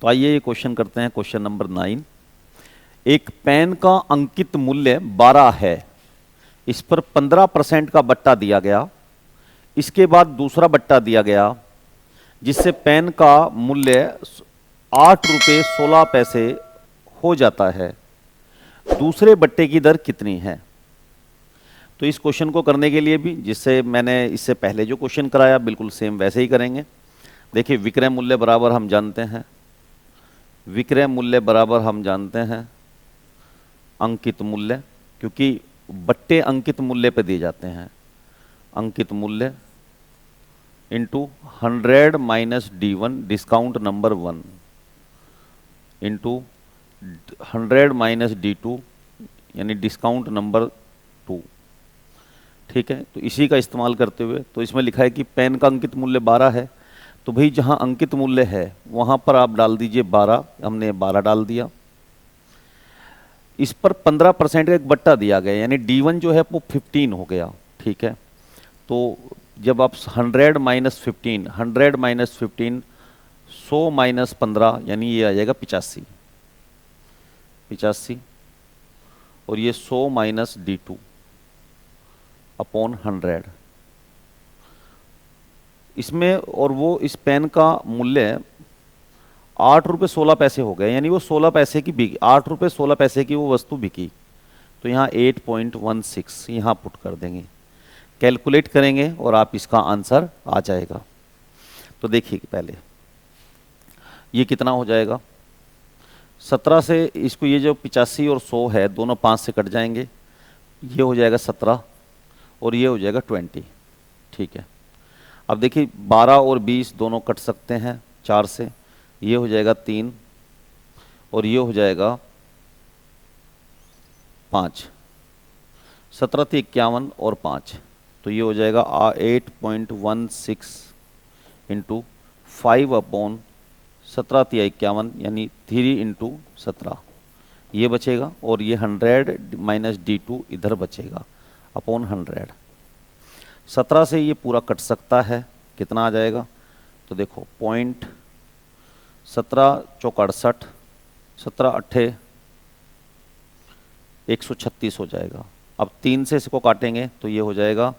तो आइए ये क्वेश्चन करते हैं, क्वेश्चन नंबर 9। एक पेन का अंकित मूल्य 12 है, इस पर 15% का बट्टा दिया गया, इसके बाद दूसरा बट्टा दिया गया जिससे पेन का मूल्य 8 रुपये 16 पैसे हो जाता है। दूसरे बट्टे की दर कितनी है? तो इस क्वेश्चन को करने के लिए भी जिससे मैंने इससे पहले जो क्वेश्चन कराया बिल्कुल सेम वैसे ही करेंगे। देखिए, विक्रय मूल्य बराबर हम जानते हैं, विक्रय मूल्य बराबर हम जानते हैं अंकित मूल्य, क्योंकि बट्टे अंकित मूल्य पे दिए जाते हैं। अंकित मूल्य into 100 minus D1 discount number 1 into 100 minus D2 यानी डिस्काउंट नंबर 2। ठीक है, तो इसी का इस्तेमाल करते हुए तो इसमें लिखा है कि पेन का अंकित मूल्य 12 है, तो भाई जहां अंकित मूल्य है वहां पर आप डाल दीजिए 12, हमने 12 डाल दिया। इस पर 15% का एक बट्टा दिया गया, यानी D1 जो है वो 15 हो गया। ठीक है, तो जब आप 100 माइनस 15, 100 माइनस 15, 100 माइनस 15 यानी ये आ जाएगा 85, 85, और ये 100 माइनस D2 अपॉन 100 इसमें, और वो इस पेन का मूल्य 8 रुपये 16 पैसे हो गए, यानी वो 16 पैसे की बिकी, 8 रुपये 16 पैसे की वो वस्तु बिकी। तो यहाँ 8.16 यहाँ पुट कर देंगे, कैलकुलेट करेंगे और आप इसका आंसर आ जाएगा। तो देखिए पहले ये कितना हो जाएगा, 17 से इसको, ये जो 85 और 100 है दोनों 5 से कट जाएंगे, ये हो जाएगा 17 और ये हो जाएगा 20। ठीक है, अब देखिए 12 और 20 दोनों कट सकते हैं 4 से, ये हो जाएगा 3 और ये हो जाएगा 5, 17 × 51 और 5, तो ये हो जाएगा 8.16 इंटू 5 अपॉन 17 × 51 यानी 3 इंटू 17 ये बचेगा, और ये 100 माइनस D2 इधर बचेगा अपॉन 100। 17 से ये पूरा कट सकता है, कितना आ जाएगा, तो देखो 17 × 68, 17 8 136 हो जाएगा। अब 3 से इसको काटेंगे तो ये हो जाएगा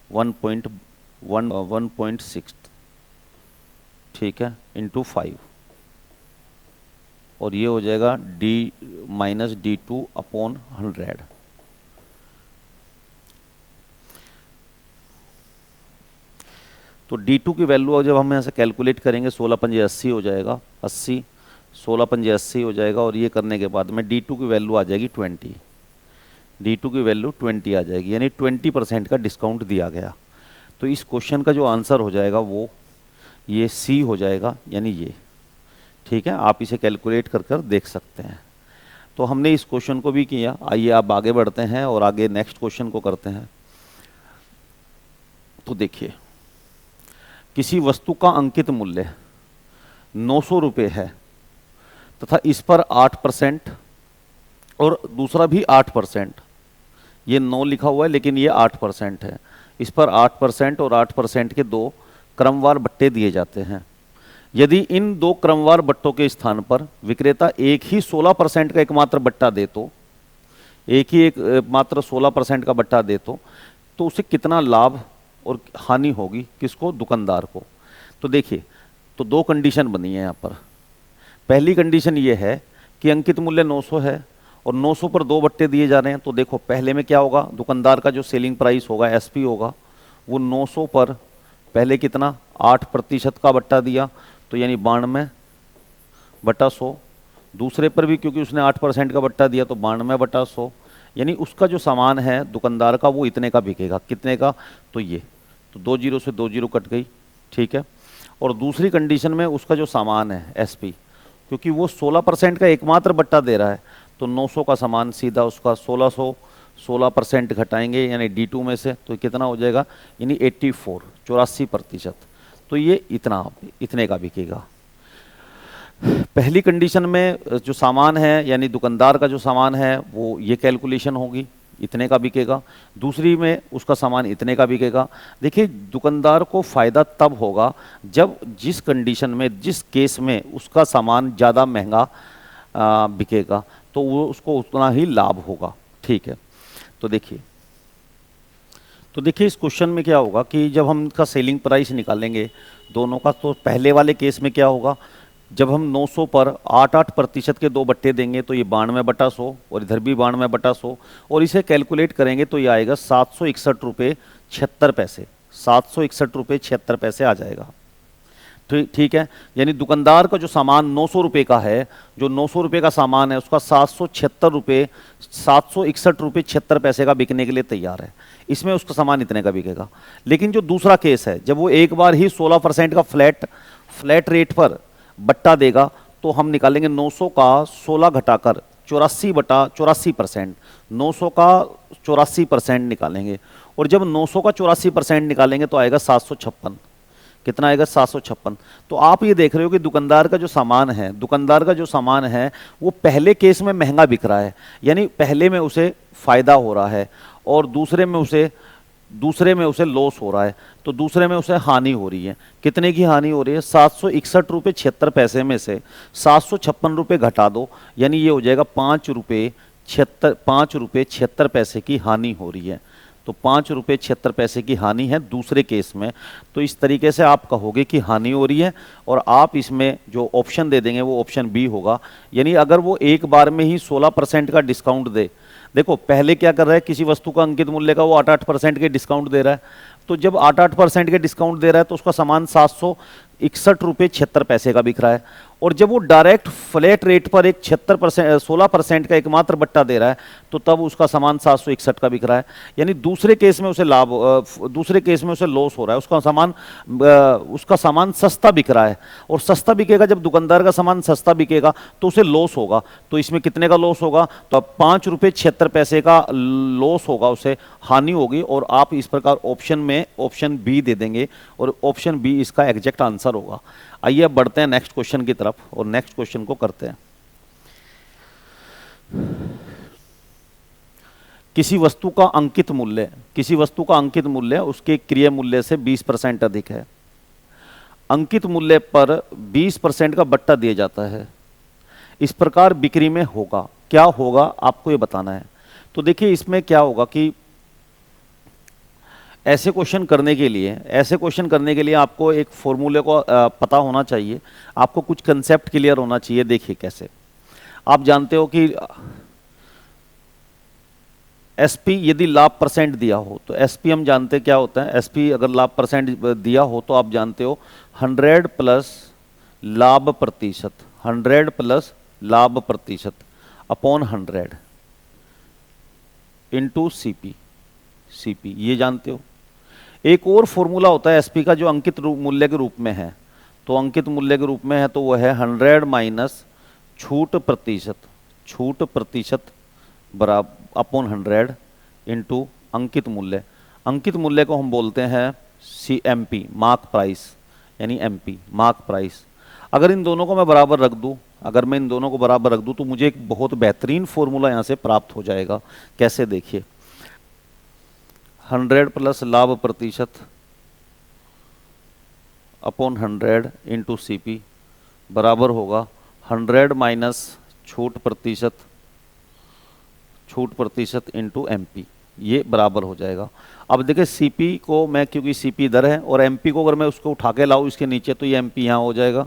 1.6, ठीक है, इंटू 5, और ये हो जाएगा D माइनस D2 अपॉन 100। तो D2 की वैल्यू जब हम यहाँ से कैलकुलेट करेंगे 16 पंजे 80 हो जाएगा, 80, 16 पंजे 80 हो जाएगा, और ये करने के बाद में D2 की वैल्यू आ जाएगी 20, D2 की वैल्यू 20 आ जाएगी, यानी 20% का डिस्काउंट दिया गया। तो इस क्वेश्चन का जो आंसर हो जाएगा वो ये C हो जाएगा, यानी ये। ठीक है, आप इसे कैलकुलेट कर कर देख सकते हैं। तो हमने इस क्वेश्चन को भी किया। आइए आप आगे बढ़ते हैं और आगे नेक्स्ट क्वेश्चन को करते हैं। तो देखिए, किसी वस्तु का अंकित मूल्य 900 रुपये है तथा इस पर 8% और दूसरा भी 8%, ये 9 लिखा हुआ है लेकिन ये 8% है, इस पर 8% और 8% के 2 क्रमवार बट्टे दिए जाते हैं। यदि इन 2 क्रमवार बट्टों के स्थान पर विक्रेता एक ही 16% का एकमात्र बट्टा दे तो, एक मात्र 16% का बट्टा दे तो उसे कितना लाभ और हानि होगी, किसको, दुकानदार को। तो देखिए, तो 2 कंडीशन बनी है यहाँ पर। पहली कंडीशन ये है कि अंकित मूल्य 900 है और 900 पर 2 बट्टे दिए जा रहे हैं। तो देखो पहले में क्या होगा, दुकानदार का जो सेलिंग प्राइस होगा SP होगा, वो 900 पर पहले कितना 8% का बट्टा दिया, तो यानी 92/100। दूसरे पर भी क्योंकि उसने 8% का बट्टा दिया तो 92/100, यानी उसका जो सामान है दुकानदार का वो इतने का बिकेगा। कितने का, तो ये, तो 2 जीरो से 2 जीरो कट गई। ठीक है, और दूसरी कंडीशन में उसका जो सामान है SP, क्योंकि वो 16% का एकमात्र बट्टा दे रहा है, तो 900 का सामान सीधा उसका 1600, 16% घटाएंगे यानी D2 में से, तो कितना हो जाएगा, यानी 84%। तो ये इतने का बिकेगा। पहली कंडीशन में जो सामान है यानी दुकानदार का जो सामान है वो ये कैलकुलेशन होगी, इतने का बिकेगा, दूसरी में उसका सामान इतने का बिकेगा। देखिए दुकानदार को फ़ायदा तब होगा जब जिस कंडीशन में, जिस केस में उसका सामान ज़्यादा महंगा बिकेगा तो वो उसको उतना ही लाभ होगा। ठीक है, तो देखिए इस क्वेश्चन में क्या होगा कि जब हम इसका सेलिंग प्राइस निकालेंगे दोनों का, तो पहले वाले केस में क्या होगा, जब हम 900 पर 8% के दो बट्टे देंगे तो ये 92/100 और इधर भी 92/100 और इसे कैलकुलेट करेंगे तो ये आएगा 761 रुपये 76 पैसे, 761 रुपये 76 पैसे आ जाएगा। ठीक है, यानी दुकानदार का जो सामान 900 रुपये का है, जो 900 रुपये का सामान है उसका 761 रुपये 76 पैसे का बिकने के लिए तैयार है, इसमें उसका सामान इतने का बिकेगा। लेकिन जो दूसरा केस है, जब वो एक बार ही 16% का फ्लैट रेट पर बट्टा देगा तो हम निकालेंगे 900 का 16 घटाकर 84/84%, 900 का 84% निकालेंगे और जब 900 का 84% निकालेंगे तो आएगा 756। कितना आएगा? 756। तो आप ये देख रहे हो कि दुकानदार का जो सामान है वो पहले केस में महंगा बिक रहा है, यानी पहले में उसे फायदा हो रहा है और दूसरे में उसे लॉस हो रहा है, तो दूसरे में उसे हानि हो रही है। कितने की हानि हो रही है? 761 रुपये 76 पैसे में से 756 रुपये घटा दो, यानी ये हो जाएगा 5 रुपये 76 पैसे की हानि हो रही है। तो 5 रुपये 76 पैसे की हानि है दूसरे केस में। तो इस तरीके से आप कहोगे कि हानि हो रही है और आप इसमें जो ऑप्शन दे देंगे वो ऑप्शन बी होगा। यानी अगर वो एक बार में ही 16% का डिस्काउंट दे, देखो पहले क्या कर रहा है, किसी वस्तु का अंकित मूल्य का वो 8-8% के डिस्काउंट दे रहा है, तो जब 8-8% के डिस्काउंट दे रहा है तो उसका सामान 761 रुपये 76 पैसे का बिक रहा है। और जब वो डायरेक्ट फ्लैट रेट पर एक 16% का एकमात्र बट्टा दे रहा है तो तब उसका सामान 761 का बिक रहा है, यानी दूसरे केस में उसे लॉस हो रहा है, उसका सामान सस्ता बिक रहा है। और सस्ता बिकेगा, जब दुकानदार का सामान सस्ता बिकेगा तो उसे लॉस होगा। तो इसमें कितने का लॉस होगा? तो अब 5 रुपये 76 पैसे का लॉस होगा, उसे हानि होगी। और आप इस प्रकार ऑप्शन बी दे देंगे और ऑप्शन बी इसका एग्जैक्ट आंसर होगा। आइए अब बढ़ते हैं नेक्स्ट क्वेश्चन की तरफ और नेक्स्ट क्वेश्चन को करते हैं। किसी वस्तु का अंकित मूल्य उसके क्रय मूल्य से 20% अधिक है। अंकित मूल्य पर 20% का बट्टा दिया जाता है, इस प्रकार बिक्री में होगा। क्या होगा आपको ये बताना है। तो देखिए इसमें क्या होगा कि ऐसे क्वेश्चन करने के लिए आपको एक फॉर्मूले को पता होना चाहिए, आपको कुछ कंसेप्ट क्लियर होना चाहिए। देखिए कैसे, आप जानते हो कि एसपी यदि लाभ परसेंट दिया हो तो एसपी हम जानते क्या होता है। एसपी अगर लाभ परसेंट दिया हो तो आप जानते हो 100 प्लस लाभ प्रतिशत, 100 प्लस लाभ प्रतिशत अपॉन 100 इंटू सीपी, ये जानते हो। एक और फॉर्मूला होता है एसपी का जो अंकित मूल्य के रूप में है, तो अंकित मूल्य के रूप में है तो वो है 100 माइनस छूट प्रतिशत बराबर अपॉन 100 इंटू अंकित मूल्य। अंकित मूल्य को हम बोलते हैं CMP, मार्क प्राइस, यानी MP मार्क प्राइस। अगर इन दोनों को मैं बराबर रख दूं, तो मुझे एक बहुत बेहतरीन फॉर्मूला यहाँ से प्राप्त हो जाएगा। कैसे? देखिए 100 प्लस लाभ प्रतिशत अपॉन 100 इंटू CP बराबर होगा 100 माइनस छूट प्रतिशत इंटू MP, ये बराबर हो जाएगा। अब देखिए CP को मैं, क्योंकि CP इधर है और MP को अगर मैं उसको उठा के लाऊं इसके नीचे तो ये MP यहाँ हो जाएगा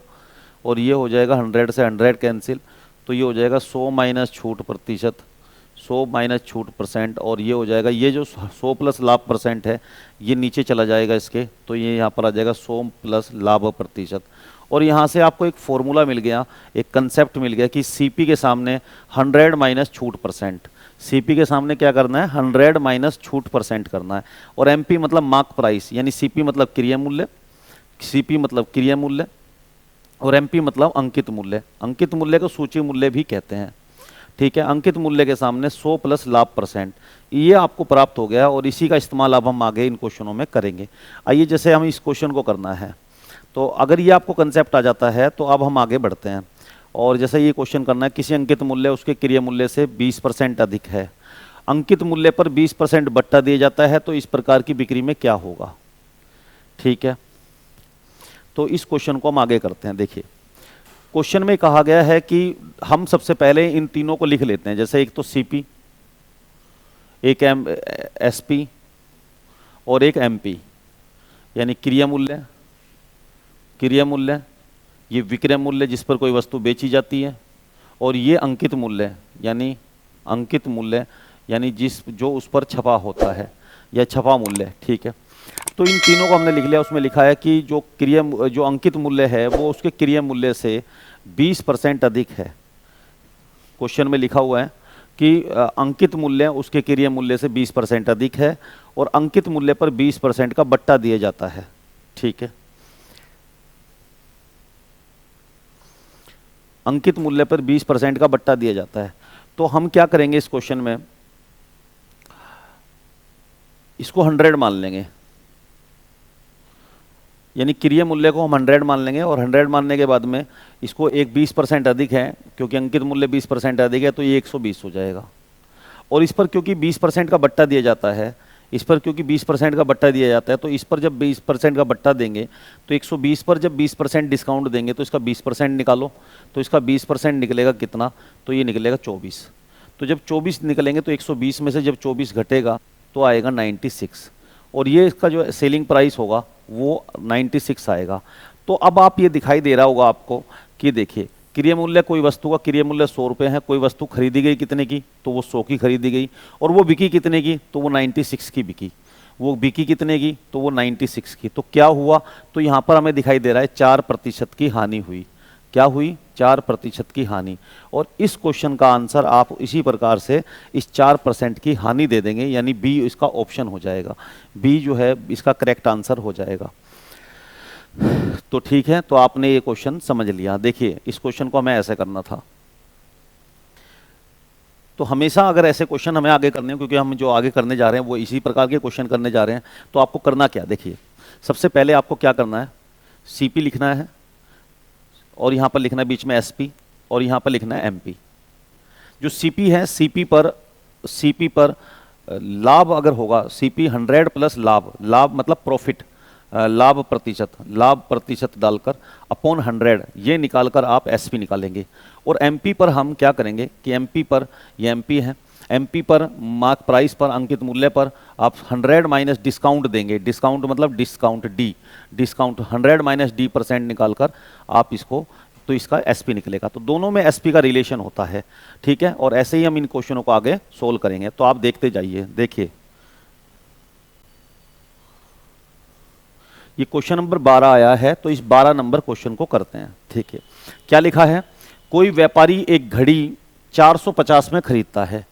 और ये हो जाएगा 100 से 100 कैंसिल, तो ये हो जाएगा 100 माइनस छूट प्रतिशत, 100 माइनस छूट परसेंट, और ये हो जाएगा, ये जो 100 प्लस लाभ परसेंट है ये नीचे चला जाएगा इसके, तो ये यहाँ पर आ जाएगा 100 प्लस लाभ प्रतिशत। और यहाँ से आपको एक फॉर्मूला मिल गया, एक कंसेप्ट मिल गया कि CP के सामने 100 माइनस छूट परसेंट, CP के सामने क्या करना है? 100 माइनस छूट परसेंट करना है। और MP मतलब मार्क प्राइस, यानी CP मतलब क्रय मूल्य और MP मतलब अंकित मूल्य। अंकित मूल्य को सूची मूल्य भी कहते हैं। ठीक है, अंकित मूल्य के सामने 100 प्लस लाभ परसेंट, ये आपको प्राप्त हो गया और इसी का इस्तेमाल अब हम आगे इन क्वेश्चनों में करेंगे। आइए जैसे हम इस क्वेश्चन को करना है, तो अगर ये आपको कंसेप्ट आ जाता है तो अब हम आगे बढ़ते हैं। और जैसे ये क्वेश्चन करना है, किसी अंकित मूल्य उसके क्रय मूल्य से 20% अधिक है। अंकित मूल्य पर 20% बट्टा दिया जाता है, तो इस प्रकार की बिक्री में क्या होगा। ठीक है, तो इस क्वेश्चन को हम आगे करते हैं। देखिए क्वेश्चन में कहा गया है कि हम सबसे पहले इन तीनों को लिख लेते हैं, जैसे एक तो सीपी, एक एसपी और एक एमपी, यानी क्रिया मूल्य, क्रिया मूल्य, ये विक्रय मूल्य जिस पर कोई वस्तु बेची जाती है, और ये अंकित मूल्य यानी अंकित मूल्य यानी जो उस पर छपा होता है या छपा मूल्य। ठीक है, तो इन तीनों को हमने लिख लिया। उसमें लिखा है कि जो अंकित मूल्य है वो उसके क्रिय मूल्य से 20% अधिक है। क्वेश्चन में लिखा हुआ है कि अंकित मूल्य उसके क्रिय मूल्य से 20% अधिक है और अंकित मूल्य पर 20% का बट्टा दिया जाता है। ठीक है, अंकित मूल्य पर 20% का बट्टा दिया जाता है। तो हम क्या करेंगे इस क्वेश्चन में, इसको 100 मान लेंगे, यानी क्रिय मूल्य को हम 100 मान लेंगे, और 100 मानने के बाद में इसको एक 20% अधिक है, क्योंकि अंकित मूल्य 20% अधिक है, तो ये 120 हो जाएगा। और इस पर क्योंकि 20% का बट्टा दिया जाता है, इस पर क्योंकि 20% का बट्टा दिया जाता है, तो इस पर जब 20% का बट्टा देंगे तो 120 पर जब 20% डिस्काउंट देंगे तो इसका 20% निकालो, तो इसका 20% निकलेगा कितना, तो ये निकलेगा 24। तो जब 24 निकलेंगे तो 120 में से जब 24 घटेगा तो आएगा 96, और ये इसका जो सेलिंग प्राइस होगा वो 96 आएगा। तो अब आप ये दिखाई दे रहा होगा आपको कि देखिए क्रिय मूल्य, कोई वस्तु का क्रिय मूल्य 100 रुपये है, कोई वस्तु खरीदी गई कितने की, तो वो 100 की खरीदी गई, और वो बिकी कितने की, तो वो 96 की बिकी। वो बिकी कितने की, तो वो 96 की। तो क्या हुआ, तो यहाँ पर हमें दिखाई दे रहा है 4% की हानि हुई। क्या हुई, 4% की हानि। और इस क्वेश्चन का आंसर आप इसी प्रकार से इस 4% की हानि दे देंगे, यानी बी इसका ऑप्शन हो जाएगा, बी जो है इसका करेक्ट आंसर हो जाएगा। तो ठीक है, तो आपने ये क्वेश्चन समझ लिया। देखिए इस क्वेश्चन को हमें ऐसे करना था। तो हमेशा अगर ऐसे क्वेश्चन हमें आगे करने हैं, क्योंकि हम जो आगे करने जा रहे हैं वो इसी प्रकार के क्वेश्चन करने जा रहे हैं, तो आपको करना क्या, देखिए सबसे पहले आपको क्या करना है, सीपी लिखना है, और यहाँ पर लिखना है बीच में एसपी, और यहाँ पर लिखना है एमपी। जो सीपी है, सीपी पर लाभ अगर होगा, सीपी 100 प्लस लाभ, लाभ मतलब प्रॉफिट, लाभ प्रतिशत डालकर अपॉन 100 ये निकालकर आप एसपी निकालेंगे। और एमपी पर हम क्या करेंगे कि एमपी पर, ये एमपी है, एमपी पर मार्क प्राइस पर, अंकित मूल्य पर आप 100 माइनस डिस्काउंट देंगे, डिस्काउंट मतलब discount D, discount 100 minus D % निकालकर आप इसको, तो इसका एसपी निकलेगा। तो दोनों में एसपी का रिलेशन होता है। ठीक है, और ऐसे ही हम इन क्वेश्चनों को आगे सोल्व करेंगे। तो आप देखते जाइए। देखिए ये क्वेश्चन नंबर 12 आया है, तो इस 12 नंबर क्वेश्चन को करते हैं। ठीक है, क्या लिखा है, कोई व्यापारी एक घड़ी 450 में खरीदता है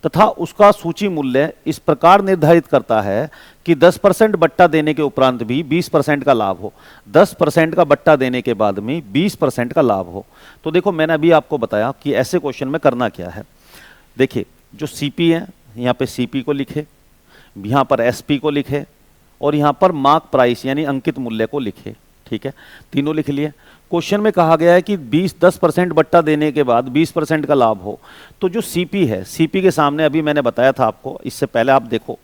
तथा उसका सूची मूल्य इस प्रकार निर्धारित करता है कि 10% बट्टा देने के उपरांत भी 20% का लाभ हो, 10% का बट्टा देने के बाद में 20% का लाभ हो। तो देखो मैंने अभी आपको बताया कि ऐसे क्वेश्चन में करना क्या है। देखिए जो सीपी है, यहाँ पे सीपी को लिखे, यहाँ पर एसपी को लिखे, और यहाँ पर मार्क प्राइस यानी अंकित मूल्य को लिखे। ठीक है, तीनों लिख लिए। क्वेश्चन में कहा गया है कि 10% बट्टा देने के बाद 20% का लाभ हो। तो जो सीपी है, सीपी के सामने अभी मैंने बताया था आपको, इससे पहले आप देखो,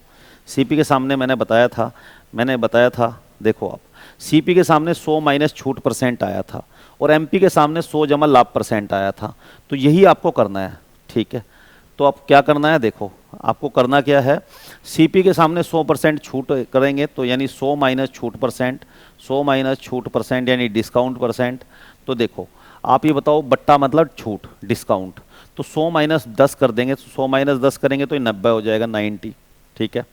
सीपी के सामने मैंने बताया था, देखो आप, सीपी के सामने 100 माइनस छूट % आया था, और एमपी के सामने 100 जमा लाभ % आया था। तो यही आपको करना है। ठीक है, तो आप क्या करना है, देखो आपको करना क्या है, सीपी के सामने 100% छूट करेंगे, तो यानी 100 माइनस छूट %, 100 माइनस छूट % यानी डिस्काउंट %। तो देखो आप ये बताओ, बट्टा मतलब छूट, डिस्काउंट, तो 100 माइनस 10 कर देंगे, तो 100 माइनस 10 करेंगे तो ये 90 हो जाएगा, 90। ठीक है,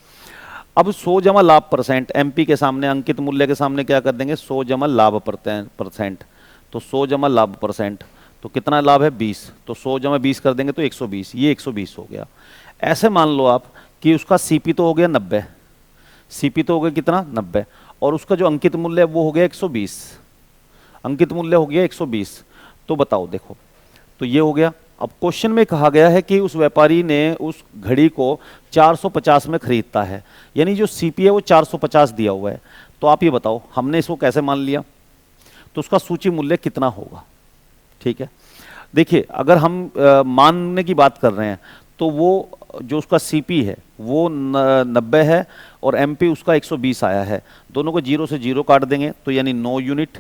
अब 100 जमा लाभ %, एमपी के सामने अंकित मूल्य के सामने क्या कर देंगे, 100 जमा लाभ %, तो 100 जमा लाभ %, तो कितना लाभ है 20, तो 100 जमा 20 कर देंगे तो 120, ये 120 हो गया। ऐसे मान लो आप कि उसका सीपी तो हो गया 90, सीपी तो हो गया कितना 90, और उसका जो अंकित मूल्य है वो हो गया 120, अंकित मूल्य हो गया 120। तो बताओ देखो, तो ये हो गया। अब क्वेश्चन में कहा गया है कि उस व्यापारी ने उस घड़ी को 450 में खरीदता है, यानी जो सीपी है वो 450 दिया हुआ है। तो आप ये बताओ हमने इसको कैसे मान लिया, तो उसका सूची मूल्य कितना होगा। ठीक है, देखिए अगर हम मानने की बात कर रहे हैं तो वो जो उसका सीपी है वो 90 है और एमपी उसका 120 आया है। दोनों को 0 से 0 काट देंगे तो यानी 9 यूनिट,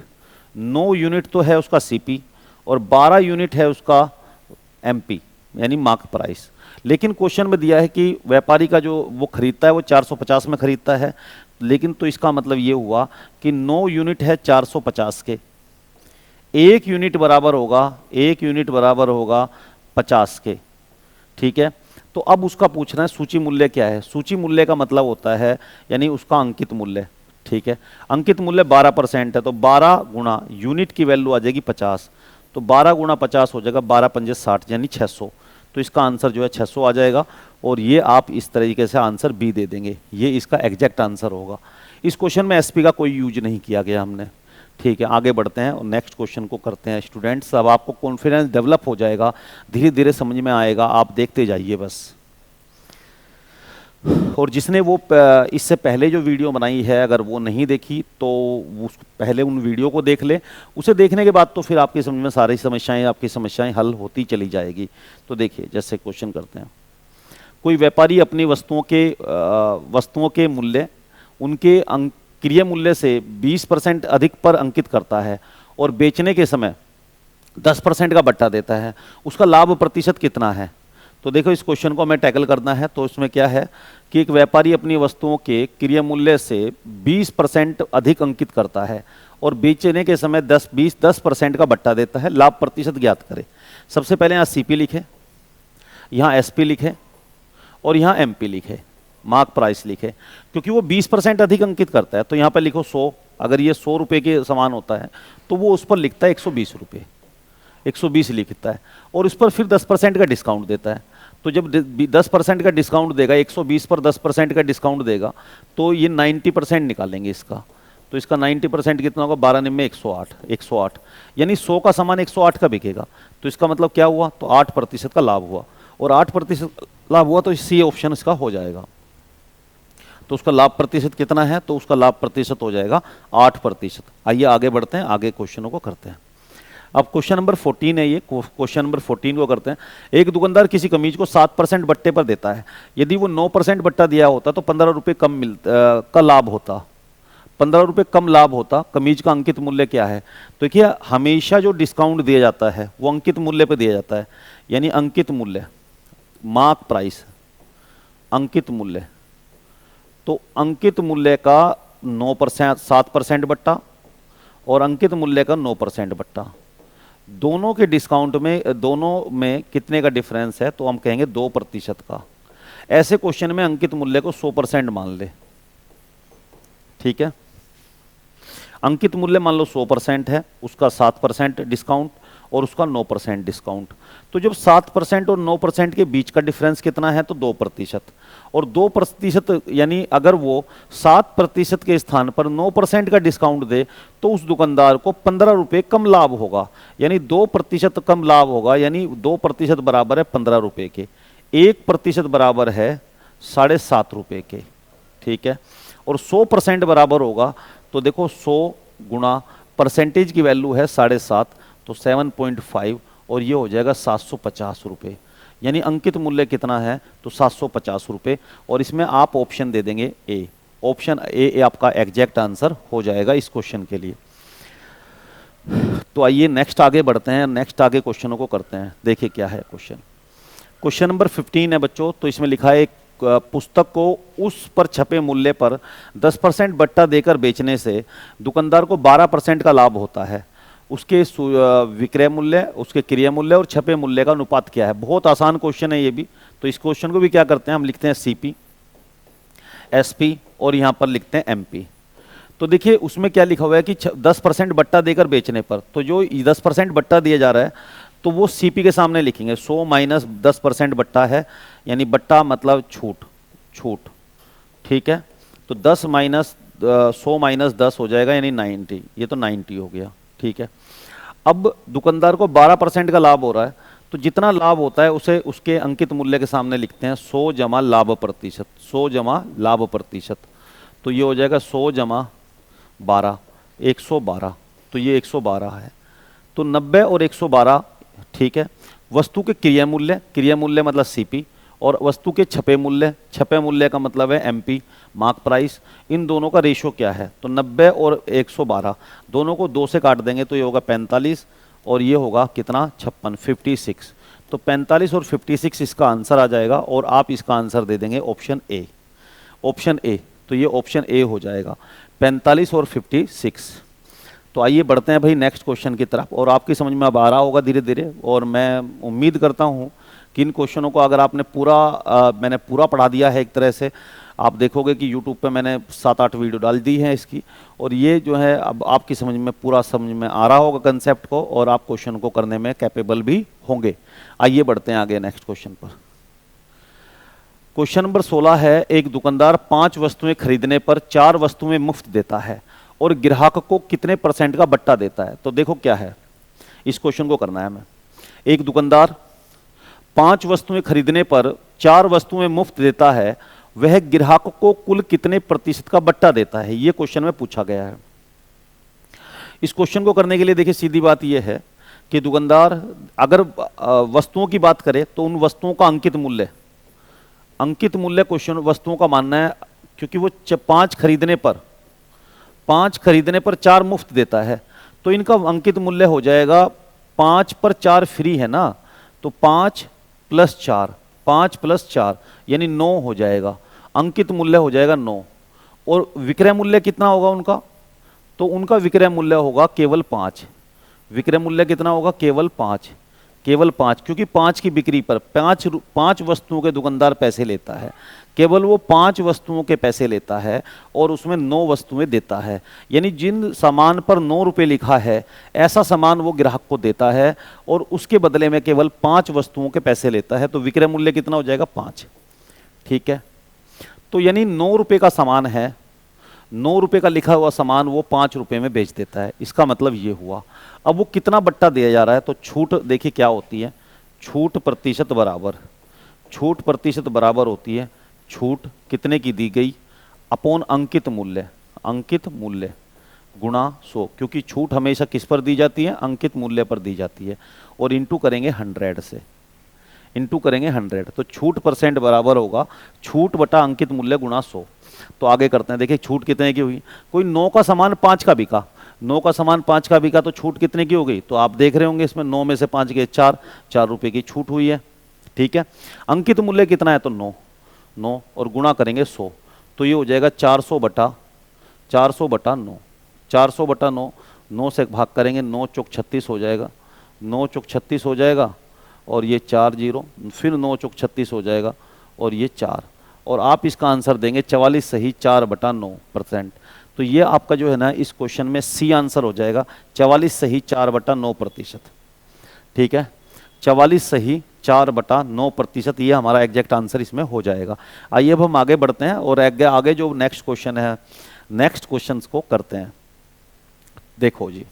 9 यूनिट तो है उसका सीपी और 12 यूनिट है उसका एमपी यानी मार्क प्राइस। लेकिन क्वेश्चन में दिया है कि व्यापारी का जो वो खरीदता है वो 450 में खरीदता है, लेकिन तो इसका मतलब ये हुआ कि 9 यूनिट है 450 के, एक यूनिट बराबर होगा, एक यूनिट बराबर होगा 50 के। ठीक है, तो अब उसका पूछना है सूची मूल्य क्या है। सूची मूल्य का मतलब होता है यानी उसका अंकित मूल्य। ठीक है, अंकित मूल्य 12% है तो 12 गुणा यूनिट की वैल्यू आ जाएगी 50, तो 12 गुणा 50 हो जाएगा 12 पंजे 60 यानी 600। तो इसका आंसर जो है 600 आ जाएगा और ये आप इस तरीके से आंसर बी दे देंगे, ये इसका एग्जैक्ट आंसर होगा। इस क्वेश्चन में एसपी का कोई यूज नहीं किया गया हमने। ठीक है, आगे बढ़ते हैं और नेक्स्ट क्वेश्चन को करते हैं स्टूडेंट्स। अब आपको कॉन्फिडेंस डेवलप हो जाएगा, धीरे धीरे समझ में आएगा, आप देखते जाइए बस। और जिसने वो इससे पहले जो वीडियो बनाई है अगर वो नहीं देखी तो उस पहले उन वीडियो को देख ले, उसे देखने के बाद तो फिर आपकी समझ में सारी समस्याएं, आपकी समस्याएं हल होती चली जाएगी। तो देखिए जैसे क्वेश्चन करते हैं, कोई व्यापारी अपनी वस्तुओं के मूल्य उनके क्रय मूल्य से 20% अधिक पर अंकित करता है और बेचने के समय 10% का बट्टा देता है, उसका लाभ प्रतिशत कितना है। तो देखो इस क्वेश्चन को हमें टैकल करना है। तो इसमें क्या है कि एक व्यापारी अपनी वस्तुओं के क्रय मूल्य से 20% अधिक अंकित करता है और बेचने के समय 10% का बट्टा देता है, लाभ प्रतिशत ज्ञात करें। सबसे पहले यहाँ सीपी लिखे, यहाँ एसपी लिखे और यहाँ एमपी लिखे, मार्क प्राइस लिखे। क्योंकि वो 20% अधिक अंकित करता है तो यहाँ पर लिखो 100, अगर ये 100 रुपये के समान होता है तो वो उस पर लिखता है 120 रुपये, 120 लिखता है और उस पर फिर 10% का डिस्काउंट देता है। तो जब 10% का डिस्काउंट देगा, 120 पर 10% का डिस्काउंट देगा तो ये 90% निकालेंगे इसका। तो इसका 90% कितना होगा, 12 निम्न 108, 108 यानी 100 का सामान 108 का बिकेगा। तो इसका मतलब क्या हुआ, तो 8% का लाभ हुआ और 8% लाभ हुआ तो सी ऑप्शन इसका हो जाएगा। तो उसका लाभ प्रतिशत कितना है, तो उसका लाभ प्रतिशत हो जाएगा 8%। आइए आगे बढ़ते हैं, आगे क्वेश्चनों को करते हैं। अब क्वेश्चन नंबर 14 है, ये क्वेश्चन नंबर 14 को करते हैं। एक दुकानदार किसी कमीज को 7% बट्टे पर देता है, यदि वो 9% बट्टा दिया होता तो 15 रुपये कम का लाभ होता, 15 रुपये कम लाभ होता। कमीज का अंकित मूल्य क्या है, तो देखिए हमेशा जो डिस्काउंट दिया जाता है वो अंकित मूल्य पर दिया जाता है, यानी अंकित मूल्य मार्क प्राइस, अंकित मूल्य। तो अंकित मूल्य का 9% 7% बट्टा और अंकित मूल्य का 9% बट्टा, दोनों के डिस्काउंट में, दोनों में कितने का डिफरेंस है, तो हम कहेंगे 2% का। ऐसे क्वेश्चन में अंकित मूल्य को 100% मान ले। ठीक है, अंकित मूल्य मान लो 100% है, उसका 7% डिस्काउंट और उसका 9% डिस्काउंट। तो जब 7% और 9% के बीच का डिफरेंस कितना है, तो 2%। और 2% यानी अगर वो 7% के स्थान पर 9% का डिस्काउंट दे तो उस दुकानदार को 15 रुपये कम लाभ होगा, यानी 2% कम लाभ होगा, यानी 2% बराबर है 15 रुपये के, 1% बराबर है 7.5 रुपये के। ठीक है, और 100% बराबर होगा तो देखो 100 गुणा परसेंटेज की वैल्यू है 7.5 तो 7.5 और ये हो जाएगा 750 रुपये, यानी अंकित मूल्य कितना है, तो 750 रुपये। और इसमें आप ऑप्शन दे देंगे ए, ऑप्शन ए आपका एग्जैक्ट आंसर हो जाएगा इस क्वेश्चन के लिए। तो आइए नेक्स्ट आगे बढ़ते हैं, नेक्स्ट आगे क्वेश्चनों को करते हैं। देखिए क्या है क्वेश्चन, क्वेश्चन नंबर 15 है बच्चों। तो इसमें लिखा है एक पुस्तक को उस पर छपे मूल्य पर 10% बट्टा देकर बेचने से दुकानदार को 12% का लाभ होता है, उसके विक्रय मूल्य, उसके क्रय मूल्य और छपे मूल्य का अनुपात क्या है। बहुत आसान क्वेश्चन है ये भी। तो इस क्वेश्चन को भी क्या करते हैं, हम लिखते हैं सीपी, एसपी और यहाँ पर लिखते हैं एमपी। तो देखिए उसमें क्या लिखा हुआ है कि 10% बट्टा देकर बेचने पर, तो जो 10% बट्टा दिया जा रहा है तो वो सीपी के सामने लिखेंगे 100 माइनस 10% बट्टा है, यानी बट्टा मतलब छूट, छूट। ठीक है, तो 10 माइनस 100 माइनस 10 हो जाएगा यानी 90, ये तो 90 हो गया। ठीक है, अब दुकानदार को 12% का लाभ हो रहा है, तो जितना लाभ होता है उसे उसके अंकित मूल्य के सामने लिखते हैं 100 जमा लाभ प्रतिशत, 100 जमा लाभ प्रतिशत। तो ये हो जाएगा 100 जमा 12, 112, तो ये 112 है। तो 90 और 112, ठीक है। वस्तु के क्रय मूल्य, क्रय मूल्य मतलब सीपी, और वस्तु के छपे मूल्य का मतलब है एमपी, मार्क प्राइस, इन दोनों का रेशो क्या है, तो 90 और 112, दोनों को 2 से काट देंगे तो ये होगा 45 और ये होगा कितना 56, 56। तो 45 और 56 इसका आंसर आ जाएगा और आप इसका आंसर दे देंगे ऑप्शन ए, ऑप्शन ए। तो ये ऑप्शन ए हो जाएगा 45 और 56। तो आइए बढ़ते हैं भाई नेक्स्ट क्वेश्चन की तरफ, और आपकी समझ में अब आ रहा होगा धीरे धीरे, और मैं उम्मीद करता हूँ कि इन क्वेश्चनों को अगर आपने मैंने पूरा पढ़ा दिया है एक तरह से। आप देखोगे कि यूट्यूब पे मैंने 7-8 वीडियो डाल दी हैं इसकी, और ये जो है अब आपकी समझ में पूरा समझ में आ रहा होगा कंसेप्ट को, और आप क्वेश्चन को करने में कैपेबल भी होंगे। आइए बढ़ते हैं आगे नेक्स्ट क्वेश्चन पर। क्वेश्चन नंबर 16 है, एक दुकानदार 5 वस्तुएं खरीदने पर 4 वस्तुएं मुफ्त देता है और ग्राहक को कितने % का बट्टा देता है। तो देखो क्या है, इस क्वेश्चन को करना है हमें। एक दुकानदार 5 वस्तुएं खरीदने पर 4 वस्तुएं मुफ्त देता है, वह ग्राहक को कुल कितने % का बट्टा देता है, यह क्वेश्चन में पूछा गया है। इस क्वेश्चन को करने के लिए देखिए सीधी बात यह है कि दुकानदार अगर वस्तुओं की बात करे तो उन वस्तुओं का अंकित मूल्य क्वेश्चन वस्तुओं का मानना है, क्योंकि वो 5 खरीदने पर 4 मुफ्त देता है, तो इनका अंकित मूल्य हो जाएगा 5 पर 4 फ्री है ना, तो 5 + 4 यानी 9 हो जाएगा, अंकित मूल्य हो जाएगा 9। और विक्रय मूल्य कितना होगा उनका, तो उनका विक्रय मूल्य होगा केवल 5। विक्रय मूल्य कितना होगा, केवल 5, क्योंकि 5 की बिक्री पर 5 वस्तुओं के दुकानदार पैसे लेता है, केवल वो 5 वस्तुओं के पैसे लेता है और उसमें 9 वस्तुएं देता है। यानी जिन सामान पर 9 रुपये लिखा है ऐसा सामान वो ग्राहक को देता है और उसके बदले में केवल 5 वस्तुओं के पैसे लेता है, तो विक्रय मूल्य कितना हो जाएगा 5। ठीक है, तो यानी 9 रुपये का सामान है, 9 रुपये का लिखा हुआ सामान वो 5 रुपये में बेच देता है, इसका मतलब ये हुआ। अब वो कितना बट्टा दिया जा रहा है, तो छूट देखिए क्या होती है, छूट प्रतिशत बराबर होती है, छूट कितने की दी गई अपॉन अंकित मूल्य गुणा 100, क्योंकि छूट हमेशा किस पर दी जाती है, अंकित मूल्य पर दी जाती है, और इंटू करेंगे 100 से, तो छूट % बराबर होगा छूट बटा अंकित मूल्य गुणा 100। तो आगे करते हैं, देखिए छूट कितने की हुई, कोई 9 का सामान 5 का बिका, 9 का सामान 5 का बिका, तो छूट कितने की हो गई, तो आप देख रहे होंगे इसमें 9 में से 5 गए 4 रुपए की छूट हुई है। ठीक है, अंकित मूल्य कितना है, तो 9 और गुणा करेंगे 100, तो ये हो जाएगा 400 बटा 9, 9 से भाग करेंगे, 9 चौक 36 हो जाएगा, 9 चौक 36 हो जाएगा, और ये 4 0, फिर 9 चौक 36 हो जाएगा, और ये 4, और आप इसका आंसर देंगे 44 सही 4/9%। तो ये आपका जो है ना इस क्वेश्चन में सी आंसर हो जाएगा, 44 सही 4/9%। ठीक है, 44 सही 4/9%, ये हमारा एग्जैक्ट आंसर इसमें हो जाएगा। आइए अब हम आगे बढ़ते हैं और आगे जो नेक्स्ट क्वेश्चन है, नेक्स्ट क्वेश्चन को करते हैं। देखो जी,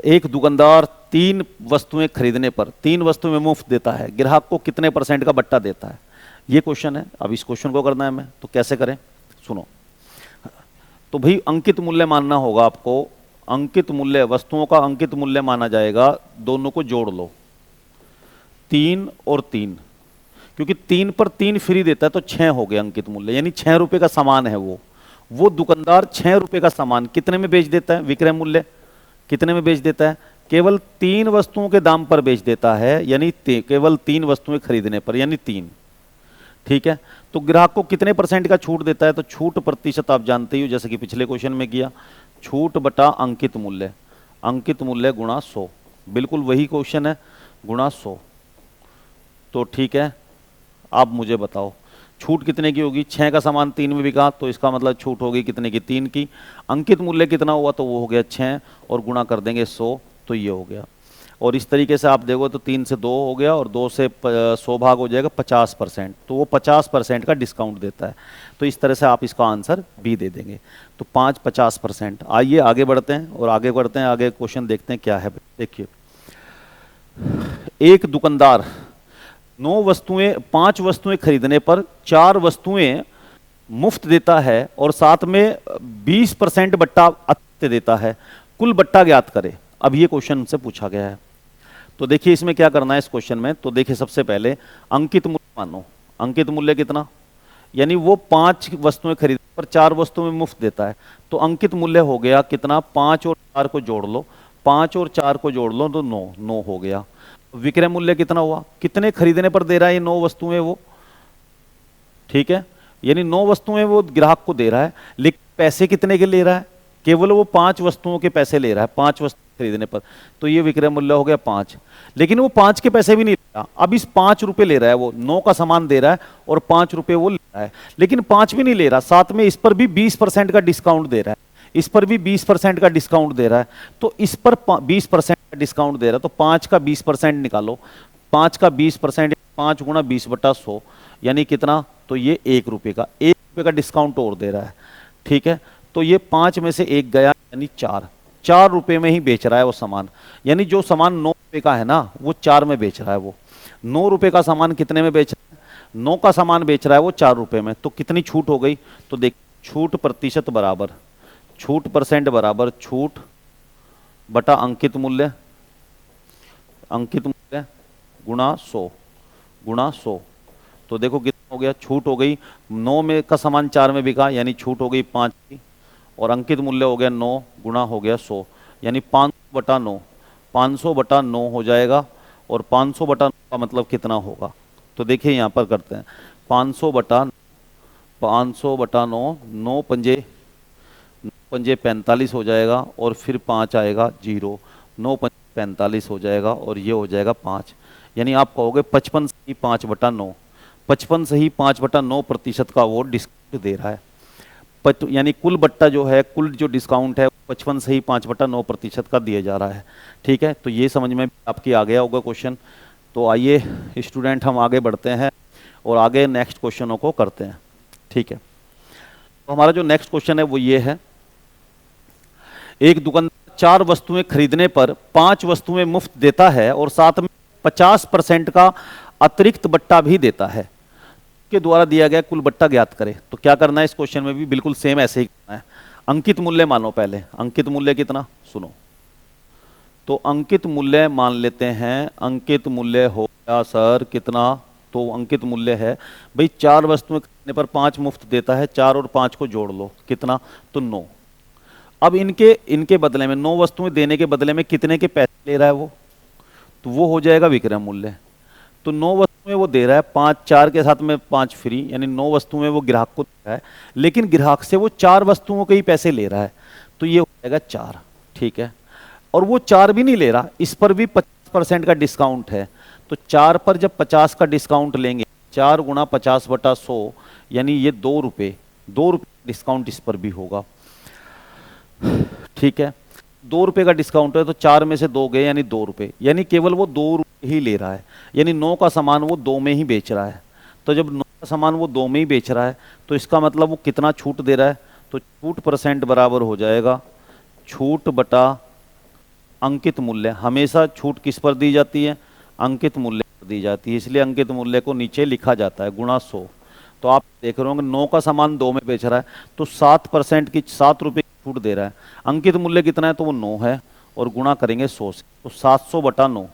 एक दुकानदार 3 वस्तुएं खरीदने पर 3 वस्तुएं मुफ्त देता है, ग्राहक को कितने % का बट्टा देता है, ये क्वेश्चन है। अब इस क्वेश्चन को करना है हमें, तो कैसे करें, सुनो। तो भाई अंकित मूल्य मानना होगा आपको, अंकित मूल्य वस्तुओं का अंकित मूल्य माना जाएगा, दोनों को जोड़ लो 3 और 3, क्योंकि 3 पर 3 फ्री देता है तो 6 हो गया अंकित मूल्य, यानी 6 रुपए का सामान है वो दुकानदार 6 रुपए का सामान कितने में बेच देता है, विक्रय मूल्य कितने में बेच देता है, केवल 3 वस्तुओं के दाम पर बेच देता है, यानी केवल 3 वस्तुएं खरीदने पर, यानी 3। ठीक है, तो ग्राहक को कितने % का छूट देता है, तो छूट प्रतिशत आप जानते ही हो, जैसे कि पिछले क्वेश्चन में किया, छूट बटा अंकित मूल्य गुणा 100, बिल्कुल वही क्वेश्चन है, गुणा 100। तो ठीक है, आप मुझे बताओ छूट कितने की होगी, 6 का सामान 3 में बिका, तो इसका मतलब छूट होगी कितने की, 3 की। अंकित मूल्य कितना हुआ, तो वो हो गया 6, और गुणा कर देंगे 100, तो ये हो गया। और इस तरीके से आप देखो तो 3 से 2 हो गया, और 2 से 100 भाग हो जाएगा 50%, तो वो 50% का डिस्काउंट देता है। तो इस तरह से आप इसका आंसर भी दे देंगे, तो 50%। आइए आगे बढ़ते हैं और आगे क्वेश्चन देखते हैं क्या है। देखिए, एक दुकानदार 5 वस्तुएं खरीदने पर 4 वस्तुएं मुफ्त देता है और साथ में 20% बट्टा देता है, कुल बट्टा ज्ञात करे। अब ये क्वेश्चन से पूछा गया है, तो देखिए इसमें क्या करना है इस क्वेश्चन में, तो देखिए सबसे पहले अंकित मूल्य मानो। अंकित मूल्य कितना, यानी वो 5 वस्तुएं खरीद पर 4 वस्तुएं मुफ्त देता है, तो अंकित मूल्य हो गया कितना, 5 और 4 को जोड़ लो, 5 और 4 को जोड़ लो तो 9, 9 हो गया। विक्रय मूल्य कितना हुआ, कितने खरीदने पर दे रहा है ये 9 वस्तुएं वो, ठीक है, यानी 9 वस्तुएं वो ग्राहक को दे रहा है, लेकिन पैसे कितने के ले रहा है, केवल वो 5 वस्तुओं के पैसे ले रहा है, 5 वस्तु खरीदने पर, तो ये विक्रय मूल्य हो गया 5। लेकिन वो 5 के पैसे भी नहीं ले रहा, अब इस 5 रुपए ले रहा है, वो 9 का सामान दे रहा है और 5 रुपए वो ले रहा है, लेकिन 5 भी नहीं ले रहा, साथ में इस पर भी 20% का डिस्काउंट दे रहा है, इस पर भी 20% का डिस्काउंट दे रहा है, तो इस पर 20% का डिस्काउंट दे रहा है, तो 5 का 20% निकालो, 5 का 20%, 5 गुणा 20/100 यानी कितना, तो ये 1 रुपए का, 1 रुपए का डिस्काउंट और दे रहा है, ठीक है, तो ये 5 में से 1 गया, यानी 4 रुपए में ही बेच रहा है वो सामान, यानी जो सामान 9 रुपए का है ना वो 4 में बेच रहा है, वो 9 रुपए का सामान कितने में बेच रहा है, 9 का सामान बेच रहा है वो 4 रुपए में, तो कितनी छूट हो गई, तो देख छूट प्रतिशत बराबर, छूट परसेंट बराबर छूट बटा अंकित मूल्य, अंकित मूल्य गुणा 100, तो देखो कितना हो गया, छूट हो गई 9 में का सामान 4 में बिका, यानी छूट हो गई 5 की, और अंकित मूल्य हो गया 9 गुणा हो गया 100, यानी 500/9, 500/9 हो जाएगा, और 500/9 का मतलब कितना होगा, तो देखिए यहाँ पर करते हैं, 500/9, 9 पंजे 45 हो जाएगा, और फिर 5 आएगा 0, 9 पंजे 45 हो जाएगा, और ये हो जाएगा 5, यानी आप कहोगे 55 सही 5/9, 55 सही 5/9% का वो डिस्काउंट दे रहा है, यानी कुल बट्टा जो है, कुल जो डिस्काउंट है 55 सही 5/9% का दिया जा रहा है, ठीक है, तो ये समझ में आपकी आ गया होगा क्वेश्चन। तो आइए स्टूडेंट हम आगे बढ़ते हैं और आगे नेक्स्ट क्वेश्चनों को करते हैं, ठीक है। तो हमारा जो नेक्स्ट क्वेश्चन है वो ये है, एक दुकानदार 4 वस्तुएं खरीदने पर 5 वस्तुएं मुफ्त देता है और साथ में 50% का अतिरिक्त बट्टा भी देता है, के द्वारा दिया गया कुल बट्टा ज्ञात करें। तो क्या करना है इस क्वेश्चन में भी बिल्कुल सेम ऐसे ही करना है। अंकित मूल्य मानो, पहले अंकित मूल्य कितना, सुनो, तो अंकित मूल्य मान लेते हैं, अंकित मूल्य हो गया सर कितना, तो अंकित मूल्य है भाई 4 वस्तुएं खरीदने पर 5 मुफ्त देता है, 4 और 5 को जोड़ लो कितना, तो 9। अब इनके बदले में 9 वस्तुएं देने के बदले में कितने के पैसे ले रहा है वो, तो वो हो जाएगा विक्रय मूल्य। तो 9 वस्तुएं वो दे रहा है, 5 4 के साथ में 5 फ्री, यानी 9 वस्तुएं वो ग्राहक को दे रहा है, लेकिन ग्राहक से वो 4 वस्तुओं के ही पैसे ले रहा है, तो ये हो जाएगा 4, ठीक है, और वो 4 भी नहीं ले रहा, इस पर भी 50% का डिस्काउंट है, तो 4 पर जब 50 का डिस्काउंट लेंगे, 4 गुणा 50/100 यानी ये 2 रुपये डिस्काउंट इस पर भी होगा, ठीक है, 2 रुपये का डिस्काउंट है, तो 4 में से 2 गए यानी 2 रुपये, यानी केवल वो 2 रुपये ही ले रहा है, यानी 9 का सामान वो 2 में ही बेच रहा है। तो जब 9 का सामान वो 2 में ही बेच रहा है, तो इसका मतलब वो कितना छूट दे रहा है, तो छूट परसेंट बराबर हो जाएगा छूट बटा अंकित मूल्य। हमेशा छूट किस पर दी जाती है, अंकित मूल्य पर दी जाती है, इसलिए अंकित मूल्य को नीचे लिखा जाता है गुणा 100। तो आप देख रहे होंगे 9 का सामान 2 में बेच रहा है, तो 7% की 7 रुपये छूट दे रहा है, अंकित मूल्य कितना है, तो वो 9 है, और गुणा करेंगे 100 से, तो 700/9,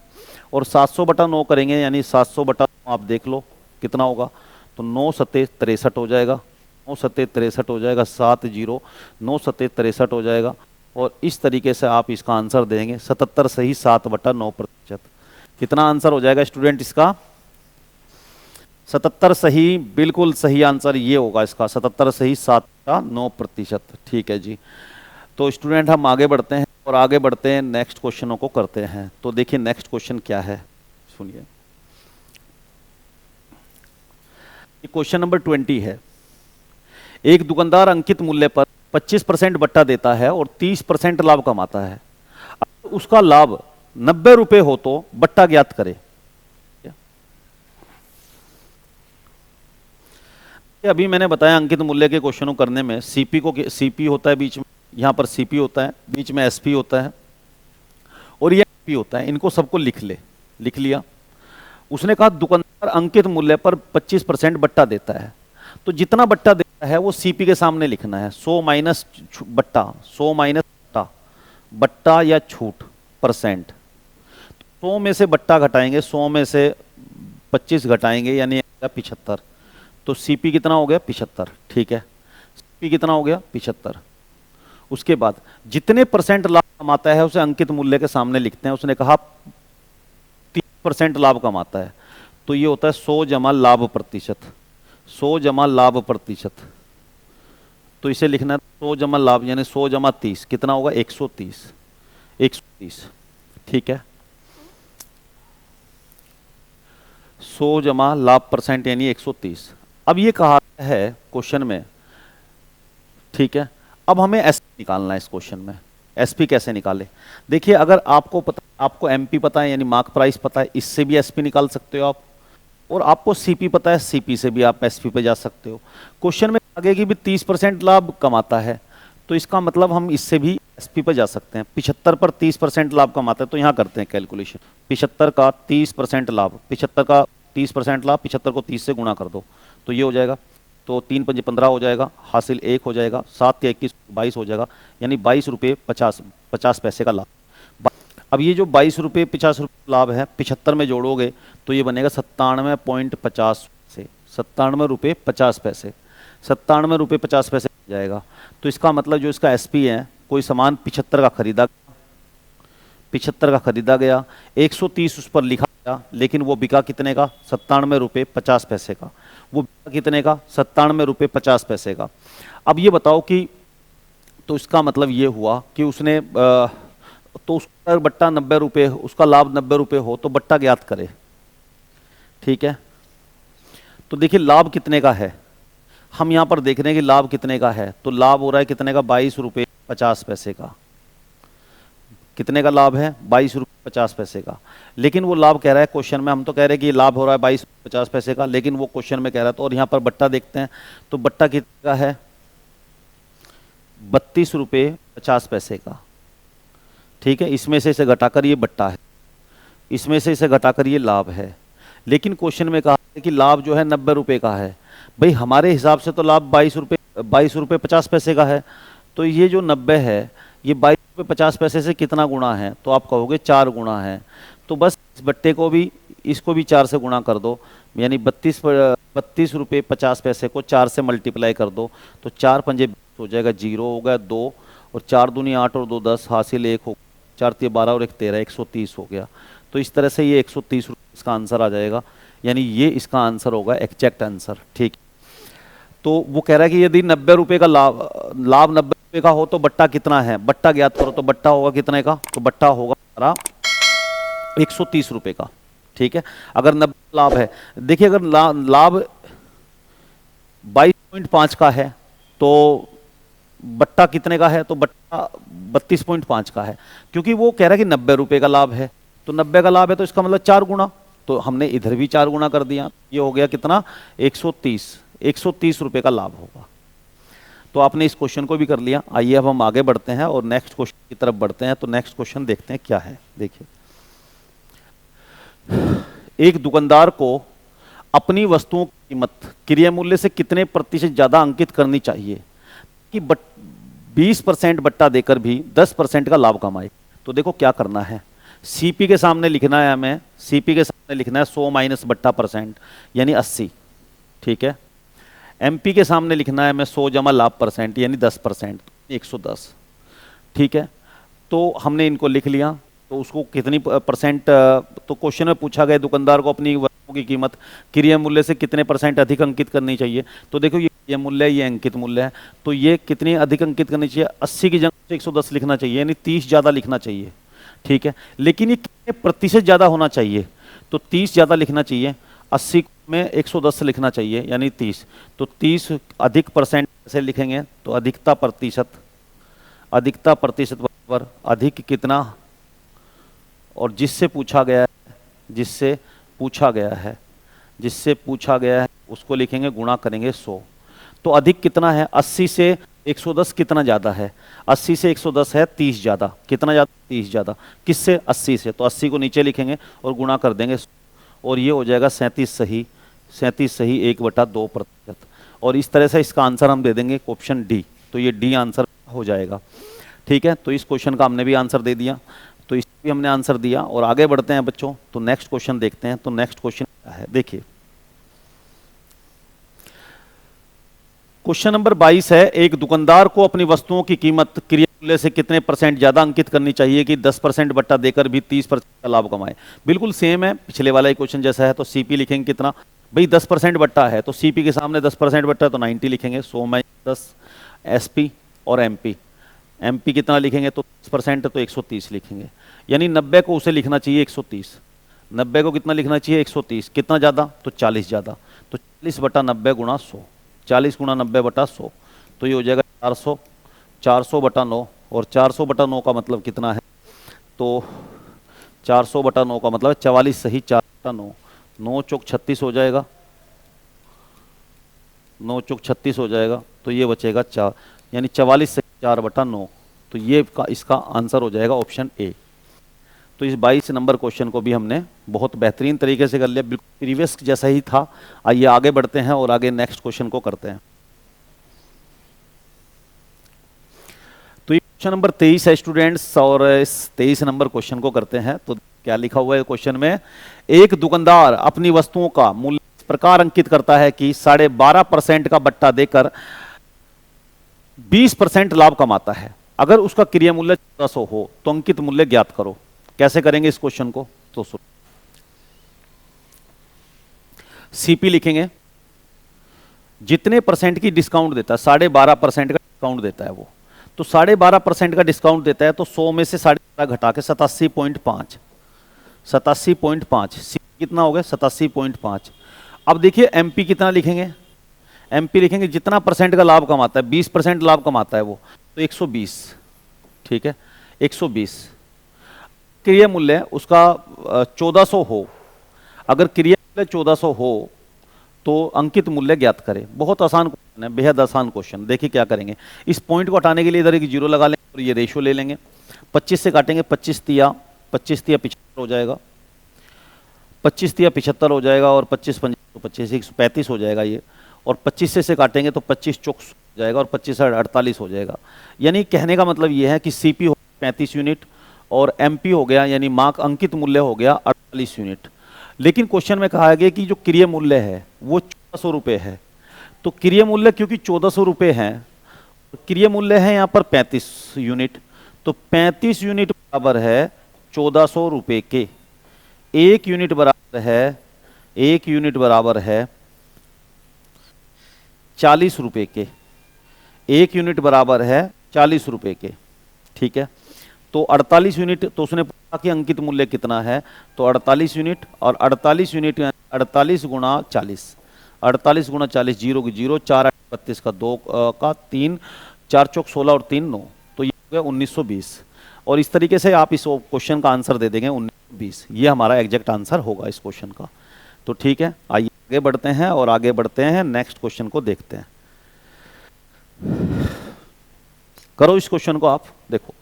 और 700/9 करेंगे यानी 700/9 आप देख लो कितना होगा, तो 9 सत्ते 63 हो जाएगा, 9 सत्ते 63 हो जाएगा, 7 0 9 सत्ते 63 हो जाएगा, और इस तरीके से आप इसका आंसर देंगे 77 सही 7/9%। कितना आंसर हो जाएगा स्टूडेंट इसका, 77 सही, बिल्कुल सही आंसर ये होगा इसका, 77 सही 7/9%, ठीक है जी। तो स्टूडेंट हम आगे बढ़ते हैं और आगे बढ़ते हैं नेक्स्ट क्वेश्चनों को करते हैं। तो देखिए नेक्स्ट क्वेश्चन क्या है, सुनिए, क्वेश्चन नंबर 20 है, एक दुकानदार अंकित मूल्य पर 25% बट्टा देता है और 30% लाभ कमाता है, उसका लाभ 90 रुपए हो तो बट्टा ज्ञात करे। अभी मैंने बताया अंकित मूल्य के क्वेश्चनों करने में सीपी होता है बीच में, यहां पर सीपी होता है, बीच में एसपी होता है, और ये एसपी होता है, इनको सबको लिख लिया। उसने कहा दुकानदार अंकित मूल्य पर 25% बट्टा देता है, तो जितना बट्टा देता है वो सीपी के सामने लिखना है, 100 माइनस बट्टा, 100 माइनस बट्टा या छूट परसेंट। 100 में से बट्टा घटाएंगे, 100 में से 25 घटाएंगे यानी 75। तो सीपी कितना हो गया? 75। ठीक है, सीपी कितना हो गया? 75। उसके बाद जितने परसेंट लाभ कमाता है उसे अंकित मूल्य के सामने लिखते हैं। उसने कहा 30% लाभ कमाता है, तो ये होता है 100 जमा लाभ प्रतिशत, 100 जमा लाभ प्रतिशत। तो इसे लिखना है 100 जमा लाभ यानी 100 जमा 30 कितना होगा? 130। 130 ठीक है, 100 जमा लाभ परसेंट यानी 130। अब ये कहा है क्वेश्चन में, ठीक है, अब हमें एसपी निकालना है इस क्वेश्चन में। एसपी कैसे निकाले? देखिए, अगर आपको पता, आपको एमपी पता है यानी मार्क प्राइस पता है, इससे भी एसपी निकाल सकते हो आप। और आपको सीपी पता है, सीपी से भी आप एसपी पे जा सकते हो। क्वेश्चन में आगे की भी 30% लाभ कमाता है, तो इसका मतलब हम इससे भी एसपी पे जा सकते हैं। 75 पर 30% लाभ कमाता है, तो यहाँ करते हैं कैलकुलेशन। 75 का 30% लाभ, 75 का 30% लाभ, 75 को 30 से गुणा कर दो तो ये हो जाएगा। तो 3 पंजे 15 हो जाएगा, हासिल 1 हो जाएगा, 7 या 21 22 हो जाएगा, यानी 22 रुपये 50 पैसे का लाभ। अब ये जो 22 रुपये 50 रुपये लाभ है 75 में जोड़ोगे तो ये बनेगा 97.50 से 97 रुपये 50 पैसे, 97 रुपये 50 पैसे जाएगा। तो इसका मतलब जो इसका एसपी है, कोई सामान 75 का खरीदा, 75 का खरीदा गया, 130 उस पर लिखा गया, लेकिन वो बिका कितने का? 97 रुपये 50 पैसे का। वो बिका कितने का? 97 रुपये 50 पैसे का। अब ये बताओ कि, तो इसका मतलब ये हुआ कि उसने तो उसका बट्टा 90 रुपये, उसका लाभ 90 रुपये हो तो बट्टा ज्ञात करे। ठीक है, तो देखिए लाभ कितने का है, हम यहां पर देख रहे हैं कि लाभ कितने का है। तो लाभ हो रहा है कितने का? 22 रुपये 50 पैसे का। कितने का लाभ है? 22 रुपये 50 पैसे का। लेकिन वो लाभ कह रहा है क्वेश्चन में, हम तो कह रहे हैं कि लाभ हो रहा है 22 रुपये 50 पैसे का, लेकिन वो क्वेश्चन में कह रहा था। और यहाँ पर बट्टा देखते हैं, तो बट्टा कितने का है? 32 रुपये 50 पैसे का। ठीक है, इसमें से इसे घटाकर ये बट्टा है, इसमें से इसे घटाकर ये लाभ है। लेकिन क्वेश्चन में कहा है कि लाभ जो है 90 रुपये का है। भाई हमारे हिसाब से तो लाभ 22 रुपये 50 पैसे का है, तो ये जो 90 है ये 22 रुपये 50 पैसे से कितना गुना है? तो आप कहोगे 4 गुना है। तो बस इस बट्टे को भी, इसको भी 4 से गुणा कर दो, यानी 32 रुपये 50 पैसे को 4 से मल्टीप्लाई कर दो, तो 4 पंजे हो जाएगा, 0 हो गया 2, और 4 दूनी 8 और 2 10, हासिल 1 हो, 4 3 12 और 1 13, 130 हो गया। तो इस तरह से ये 130 रुपये इसका आंसर आ जाएगा, यानी ये इसका आंसर होगा, एग्जैक्ट आंसर। ठीक, तो वो कह रहा है कि यदि 90 रुपये का लाभ 90 रुपये का हो तो बट्टा कितना है? बट्टा ज्ञात करो, तो बट्टा होगा कितने का? तो बट्टा होगा हमारा 130 रुपये का। ठीक है, अगर 90 लाभ है, देखिए अगर लाभ 22.5 का है तो बट्टा कितने का है? तो बट्टा 32.5 का है, क्योंकि वो कह रहा है कि 90 रुपये का लाभ है, तो 90 का लाभ है तो इसका मतलब 4 गुना, तो हमने इधर भी 4 गुना कर दिया, ये हो गया कितना? 130 रुपये का लाभ होगा। तो आपने इस क्वेश्चन को भी कर लिया। आइए अब हम आगे बढ़ते हैं और नेक्स्ट क्वेश्चन की तरफ बढ़ते हैं। तो नेक्स्ट क्वेश्चन देखते हैं क्या है। देखिए, एक दुकानदार को अपनी वस्तुओं की कीमत क्रय मूल्य से कितने प्रतिशत ज्यादा अंकित करनी चाहिए कि 20% बट्टा देकर भी 10% का लाभ कमाए? तो देखो क्या करना है, सीपी के सामने लिखना है हमें, सीपी के सामने लिखना है 100 माइनस बट्टा परसेंट यानी 80। ठीक है, एमपी के सामने लिखना है हमें 100 जमा लाभ परसेंट यानी 10%, 110। ठीक है, तो हमने इनको लिख लिया। तो उसको कितनी परसेंट, तो क्वेश्चन में पूछा गया दुकानदार को अपनी वस्तुओं की कीमत क्रय मूल्य से कितने % अधिक अंकित करनी चाहिए। तो देखो ये मूल्य है, ये अंकित मूल्य है, तो ये कितनी अधिक अंकित करनी चाहिए? 80 की जगह 110 लिखना चाहिए, यानी 30 ज़्यादा लिखना चाहिए। ठीक है, लेकिन ये कितने प्रतिशत ज़्यादा होना चाहिए? तो 30 ज़्यादा लिखना चाहिए, 80 में 110 लिखना चाहिए यानी 30। तो 30 अधिक परसेंट से लिखेंगे, तो अधिकता प्रतिशत बराबर अधिक कितना, और जिससे पूछा गया है उसको लिखेंगे, गुणा करेंगे 100। तो अधिक कितना है? 80 से 110 कितना ज़्यादा है? 80 से 110 है 30 ज़्यादा। कितना ज़्यादा? 30 ज़्यादा। किससे? 80 से। तो 80 को नीचे लिखेंगे और गुणा कर देंगे, और ये हो जाएगा 37 सही, 1/2%। और इस तरह से इसका आंसर हम दे देंगे ऑप्शन डी। तो ये डी आंसर हो जाएगा। ठीक है, तो इस क्वेश्चन का हमने भी आंसर दे दिया। तो इसमें भी हमने आंसर दिया और आगे बढ़ते हैं बच्चों। तो नेक्स्ट क्वेश्चन देखते हैं। तो नेक्स्ट क्वेश्चन क्या है, देखिए क्वेश्चन नंबर 22 है, एक दुकानदार को अपनी वस्तुओं की कीमत क्रिया मूल्य से कितने % ज्यादा अंकित करनी चाहिए कि 10% बट्टा देकर भी 30% का लाभ कमाए। बिल्कुल सेम है, पिछले वाला ही क्वेश्चन जैसा है। तो सीपी लिखेंगे कितना भाई, 10% बट्टा है तो सीपी के सामने 10% बट्टा है तो 90 लिखेंगे, 100 में 10। एसपी और एमपी, एमपी कितना लिखेंगे तो 10% तो 130 लिखेंगे, यानी 90 को उसे लिखना चाहिए 130। 90 को कितना लिखना चाहिए 130, कितना ज़्यादा तो 40 ज़्यादा, तो 40 बटा 90 गुणा 100, 40 गुणा 90 बटा 100, तो ये हो जाएगा 400, 400 बटा 9, और 400 बटा 9 का मतलब कितना है, तो 400 बटा 9 का मतलब 44 सही 4 बटा 9, 9 चौक 36 हो जाएगा, 9 चौक 36 हो जाएगा, तो ये बचेगा 4, यानी 44 से 4 बटा 9, तो ये इसका आंसर हो जाएगा ऑप्शन ए। तो इस 22 नंबर क्वेश्चन को भी हमने बहुत बेहतरीन तरीके से कर लिया, बिल्कुल प्रीवियस जैसा ही था। आइए आगे बढ़ते हैं और आगे नेक्स्ट क्वेश्चन को करते हैं। तो ये क्वेश्चन नंबर 23 है स्टूडेंट्स, और इस 23 नंबर क्वेश्चन को करते हैं। तो क्या लिखा हुआ है क्वेश्चन में, एक दुकानदार अपनी वस्तुओं का मूल्य इस प्रकार अंकित करता है कि 12.5% का बट्टा देकर 20% लाभ कमाता है। अगर उसका क्रिया मूल्य 1400 हो तो अंकित मूल्य ज्ञात करो। कैसे करेंगे इस क्वेश्चन को, तो सीपी लिखेंगे, जितने परसेंट की डिस्काउंट देता है, 12.5% का डिस्काउंट देता है वो, तो 12.5% का डिस्काउंट देता है तो 100 में से 12.5 घटा के 87.5, 87.5 सी कितना हो गया 87.5। अब देखिए एमपी कितना लिखेंगे, एमपी लिखेंगे जितना परसेंट का लाभ कमाता है, 20% लाभ कमाता है वो, तो 120, ठीक है 120। क्रिया मूल्य उसका 1400 हो, अगर क्रिया मूल्य 1400 हो तो अंकित मूल्य ज्ञात करें। बहुत आसान क्वेश्चन है, बेहद आसान क्वेश्चन। देखिए क्या करेंगे, इस पॉइंट को हटाने के लिए इधर एक जीरो लगा लेंगे और ये रेशियो ले लेंगे, 25 से काटेंगे, 25 तिया 75 हो जाएगा, 25 तिया 75 हो जाएगा, और 25 पंजे 25 135 हो जाएगा ये, और 25 से काटेंगे तो 25 चौक हो जाएगा, और 25 48 हो जाएगा। यानी कहने का मतलब ये है कि सीपी हो 35 यूनिट और एमपी हो गया, यानी मार्क अंकित मूल्य हो गया 48 यूनिट। लेकिन क्वेश्चन में कहा गया कि जो क्रिय मूल्य है वो 1400 रुपये है, तो क्रिय मूल्य क्योंकि 1400 रुपये है, क्रिय मूल्य है यहाँ पर 35 यूनिट, तो 35 यूनिट बराबर है 1400 रुपये के, 1 यूनिट बराबर है 1 यूनिट बराबर है 40 रुपये के, 1 यूनिट बराबर है 40 रुपये के, ठीक है। तो 48 यूनिट, तो उसने पूछा कि अंकित मूल्य कितना है, तो 48 यूनिट, और 48 यूनिट 48 गुणा 40, 48 गुणा 40, 0 की 0, 4 32 का 2 का 3, 4 चौक 16 और 3 9, तो ये हो गया 1920। और इस तरीके से आप इस क्वेश्चन का आंसर दे देंगे 1920, ये हमारा एग्जैक्ट आंसर होगा इस क्वेश्चन का। तो ठीक है, आइए आगे बढ़ते हैं और आगे बढ़ते हैं नेक्स्ट क्वेश्चन को देखते हैं। करो इस क्वेश्चन को आप, देखो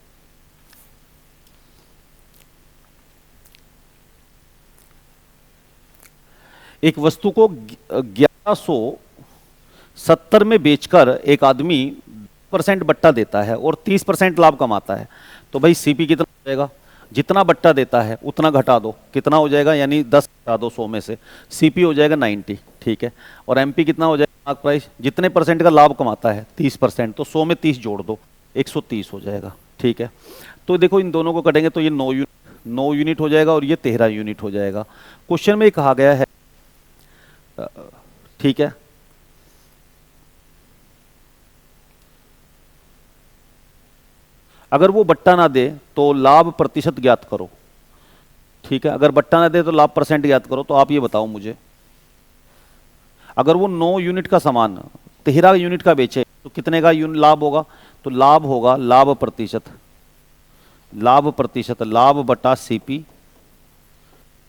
एक वस्तु को 1170 में बेचकर एक आदमी 10% बट्टा देता है और 30% लाभ कमाता है, तो भाई सीपी कितना हो जाएगा, जितना बट्टा देता है उतना घटा दो, कितना हो जाएगा, यानी 10 घटा दो 100 में से, सीपी हो जाएगा 90, ठीक है। और एमपी कितना हो जाएगा, मार्क प्राइस, जितने परसेंट का लाभ कमाता है 30%, तो 100 में 30 जोड़ दो, 130 हो जाएगा, ठीक है। तो देखो इन दोनों को कटेंगे तो ये 9 यूनिट हो जाएगा और ये 13 यूनिट हो जाएगा। क्वेश्चन में कहा गया है, ठीक है, अगर वो बट्टा ना दे तो लाभ प्रतिशत ज्ञात करो, ठीक है। अगर बट्टा ना दे तो लाभ परसेंट ज्ञात करो। तो आप ये बताओ मुझे, अगर वो 9 यूनिट का सामान 13 यूनिट का बेचे तो कितने का लाभ होगा, तो लाभ होगा लाभ प्रतिशत, लाभ प्रतिशत, लाभ बटा सीपी,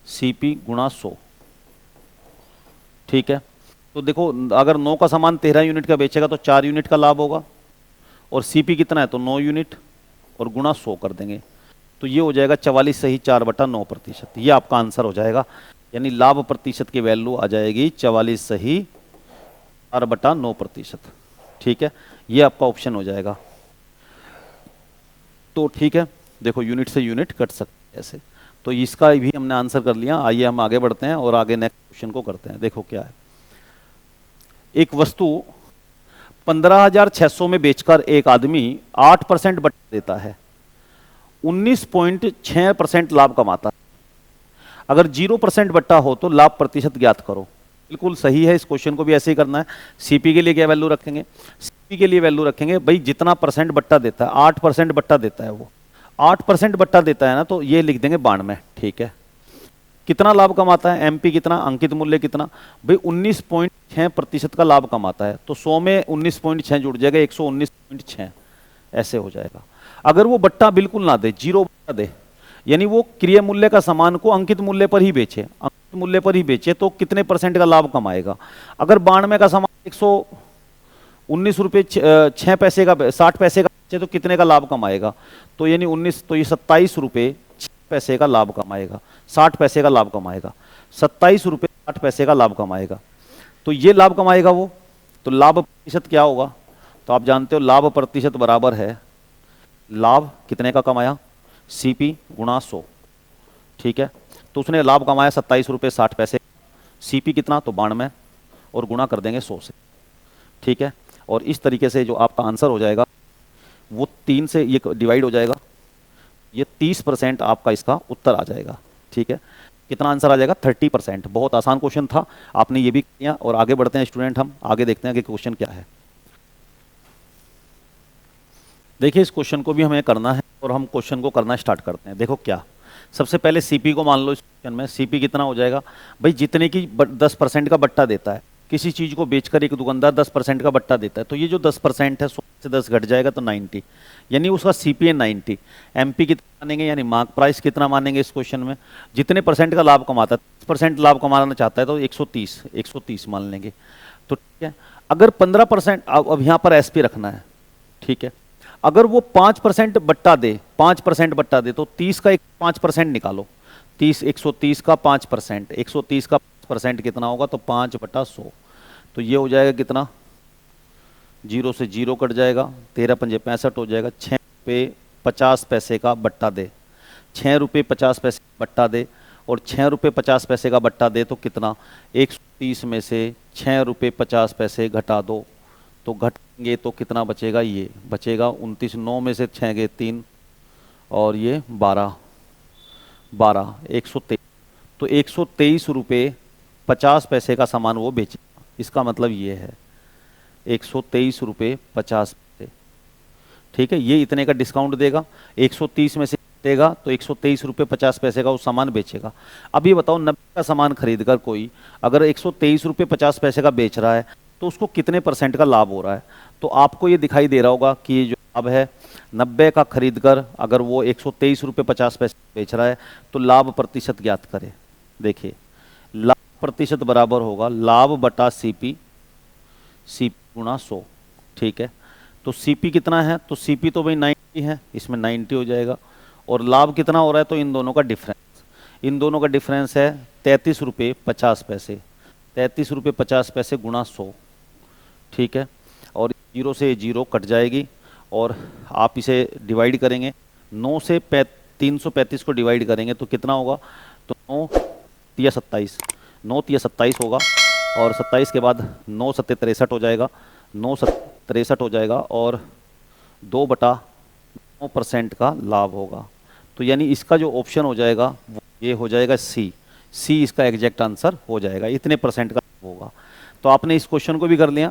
सीपी गुणा 100, ठीक है। तो देखो अगर 9 का सामान 13 यूनिट का बेचेगा तो 4 यूनिट का लाभ होगा, और सीपी कितना है तो 9 यूनिट, और गुणा 100 कर देंगे, तो ये हो जाएगा 44 सही 4/9%, ये आपका आंसर हो जाएगा। यानी लाभ प्रतिशत की वैल्यू आ जाएगी 44 सही 4/9%, ठीक है। ये आपका ऑप्शन हो जाएगा। तो ठीक है, देखो यूनिट से यूनिट कट सकते हैं ऐसे। तो इसका भी हमने आंसर कर लिया। आइए हम आगे बढ़ते हैं और आगे नेक्स्ट क्वेश्चन को करते हैं। देखो क्या है, एक वस्तु 15,600 में बेचकर एक आदमी 8% बट्टा देता है, 19.6% लाभ कमाता है। अगर 0% बट्टा हो तो लाभ प्रतिशत ज्ञात करो। बिल्कुल सही है, इस क्वेश्चन को भी ऐसे ही करना है। सीपी के लिए क्या वैल्यू रखेंगे, सीपी के लिए वैल्यू रखेंगे भाई जितना परसेंट बट्टा देता है, 8% बट्टा देता है, वो 8% बट्टा देता है ना, तो ये लिख देंगे 92। ठीक है, कितना लाभ कमाता है, एमपी कितना, अंकित मूल्य कितना, भाई 19.6% का लाभ कमाता है। तो 100 में 19.6 जुड़ जाएगा, 119.6 ऐसे हो जाएगा। अगर वो बट्टा बिल्कुल ना दे, 0 बट्टा दे, यानी वो क्रय मूल्य का सामान को अंकित मूल्य पर ही बेचे, अंकित मूल्य पर ही बेचे, तो कितने परसेंट का लाभ कमाएगा। अगर 92 का सामान 119 रुपये 6 पैसे का, 60 पैसे का बेचे, तो कितने का लाभ कमाएगा, तो यानी 19, तो ये 27 रुपये 6 पैसे का लाभ कमाएगा, 60 पैसे का लाभ कमाएगा, 27 रुपये 60 पैसे का लाभ कमाएगा। तो ये लाभ कमाएगा वो। तो लाभ प्रतिशत क्या होगा, तो आप जानते हो लाभ प्रतिशत बराबर है लाभ कितने का कमाया, सीपी गुणा 100। ठीक है, तो उसने लाभ कमाया 27 रुपये 60 पैसे, सीपी कितना, तो 92, और गुणा कर देंगे 100 से। ठीक है, और इस तरीके से जो आपका आंसर हो जाएगा वो 3 से ये डिवाइड हो जाएगा, ये 30% आपका इसका उत्तर आ जाएगा। ठीक है, कितना आंसर आ जाएगा, 30%। बहुत आसान क्वेश्चन था, आपने ये भी किया। और आगे बढ़ते हैं स्टूडेंट, हम आगे देखते हैं कि क्वेश्चन क्या है। देखिए इस क्वेश्चन को भी हमें करना है और हम क्वेश्चन को करना स्टार्ट करते हैं। देखो क्या, सबसे पहले सीपी को मान लो। इस क्वेश्चन में सीपी कितना हो जाएगा, भाई जितने की 10% का बट्टा देता है, किसी चीज को बेचकर एक दुकानदार 10% का बट्टा देता है, तो ये जो 10% है 100 से 10 घट जाएगा तो 90, यानी उसका सीपी है 90। एमपी कितना मानेंगे, यानी मार्क प्राइस कितना मानेंगे इस क्वेश्चन में, जितने परसेंट का लाभ कमाता है, 30% लाभ कमाना चाहता है तो 130 मान लेंगे। तो ठीक है, अगर 15%, अब यहाँ पर एसपी रखना है। ठीक है, अगर वो 5% बट्टा दे, 5% बट्टा दे, तो 30 का 5% निकालो, 130 का 5%, 130 का 5% कितना होगा, तो 5/100। तो ये हो जाएगा कितना, 0 से 0 कट जाएगा, 13 पंजे 65 हो जाएगा। 6 रुपये 50 पैसे का बट्टा दे, 6 रुपये 50 पैसे बट्टा दे, और 6 रुपये 50 पैसे का बट्टा दे तो कितना, 130 में से 6 रुपये 50 पैसे घटा दो, तो घटेंगे तो कितना बचेगा, ये बचेगा 29, 9 में से 6 गए 3, और ये 12, 123। तो 123 रुपये 50 पैसे का सामान वो बेचेगा। इसका मतलब ये है 123 रुपये 50 पैसे। ठीक है, ये इतने का डिस्काउंट देगा, 130 में से देगा तो 123 रुपये 50 पैसे का वो सामान बेचेगा। अब ये बताओ 90 का सामान खरीदकर कोई अगर 123 रुपये 50 पैसे का बेच रहा है तो उसको कितने % का लाभ हो रहा है। तो आपको ये दिखाई दे रहा होगा कि ये जो लाभ है 90 का खरीद कर अगर वो 123 रुपये 50 पैसे बेच रहा है तो लाभ प्रतिशत ज्ञात करें। देखिए लाभ प्रतिशत बराबर होगा लाभ बटा सीपी, सीपी गुणा 100। ठीक है, तो सीपी कितना है, तो सीपी तो भाई 90 है, इसमें 90 हो जाएगा, और लाभ कितना हो रहा है, तो इन दोनों का डिफरेंस, इन दोनों का डिफरेंस है 33 रुपये 50 पैसे, 33 रुपये 50 पैसे गुणा 100। ठीक है, और 0 से 0 कट जाएगी, और आप इसे डिवाइड करेंगे 9 से 335 को डिवाइड करेंगे तो कितना होगा, तो 9 तिया 27, 9 तिया 27 होगा, और 27 के बाद 9 सत्ते 63 हो जाएगा, 9 सत्ते 63 हो जाएगा, और 2/9% का लाभ होगा। तो यानी इसका जो ऑप्शन हो जाएगा वो ये हो जाएगा सी इसका एग्जैक्ट आंसर हो जाएगा, इतने % का होगा। तो आपने इस क्वेश्चन को भी कर लिया।